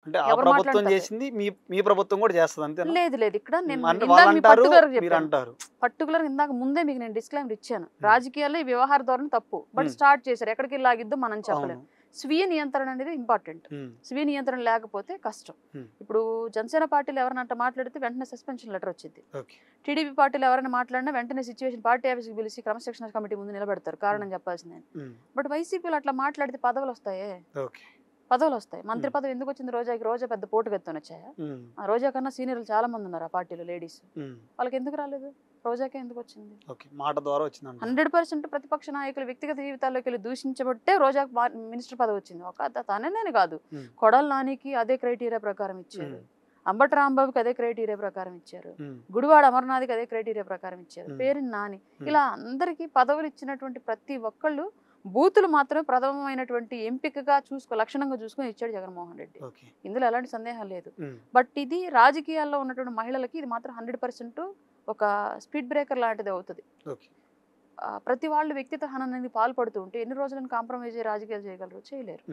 అంటే ఆ ఎవరు ప్రభుత్వం మాట్లాడితే చేసింది మీ ప్రభుత్వం కూడా చేస్తది అంతేనా? లేదు లేదు. ఇక్కడ నేను అంటే ఇందాక వాళ్ళు మీకు అంటారు, పర్టికులర్‌గా మీరు చెప్పాను. అంటారు. పర్టికులర్‌గా ఇందాక ముందే మీకు నేను డిస్క్లైమర్ ఇచ్చాను. రాజకీయాల్లో ఈ వ్యవహార ధోరణి తప్పు. బట్ స్టార్ట్ చేశారు. ఎక్కడికి లాగిద్దో మనం చెప్పలేం. అవును. స్వీయ నియంత్రణ అనేది ఇంపార్టెంట్. స్వీయ నియంత్రణ లేకపోతే కష్టం. ఇప్పుడు జనసేన పార్టీలో ఎవరైనా మాట్లాడితే వెంటనే సస్పెన్షన్ లెటర్ వచ్చింది. ఓకే. టీడీపీ పార్టీలో ఎవరైనా మాట్లాడినా వెంటనే సిచ్యువేషన్ పార్టీ ఆఫీస్‌కి పిలిచి క్రమశిక్షణ కమిటీ ముందు నిలబెడతారు. కారణం చెప్పాల్సిందే. బట్ వైసీపీలో అట్లా మాట్లాడితే పదవులు వస్తాయే. ఓకే. పదవులు వస్తాయి. మంత్రి పదవి ఎందుకు వచ్చింది రోజాకి? రోజా పెద్ద పోటుగెత్తని వచ్చాయా? ఆ రోజా కన్నా సీనియర్లు చాలా మంది ఉన్నారు ఆ పార్టీలో లేడీస్. వాళ్ళకి ఎందుకు రాలేదు? రోజాకే ఎందుకు వచ్చింది? ఓకే. మాట ద్వారా వచ్చిందంట. 100% ప్రతిపక్ష నాయకులు వ్యక్తిగత జీవితాల్లోకి వెళ్ళి దూషించబట్టే రోజాకి మినిస్టర్ పదవి వచ్చింది. తననే కాదు, కొడాల నానికి అదే క్రైటీరియా ప్రకారం ఇచ్చారు. అంబటి రాంబాబుకి అదే క్రైటీరియా ప్రకారం ఇచ్చారు. గుడివాడ అమర్నాథ్కి అదే క్రైటీరియా ప్రకారం ఇచ్చారు. పేరుని నాని, ఇలా అందరికీ పదవులు ఇచ్చినటువంటి ప్రతి ఒక్కళ్ళు బూతులు మాత్రమే ప్రథమమైనటువంటి ఎంపికగా లక్షణంగా చూసుకొని ఇచ్చాడు జగన్మోహన్ రెడ్డి. ఇందులో ఎలాంటి సందేహం లేదు. బట్ ఇది రాజకీయాల్లో ఉన్నటువంటి మహిళలకి ఇది మాత్రం 100% ఒక స్పీడ్ బ్రేకర్ లాంటిది అవుతుంది. ప్రతి వాళ్ళు వ్యక్తిత్వ హననానికి పాల్పడుతూ ఉంటే ఎన్ని రోజులను కాంప్రమైజ్ రాజకీయాలు చేయగలరు? చేయలేరు.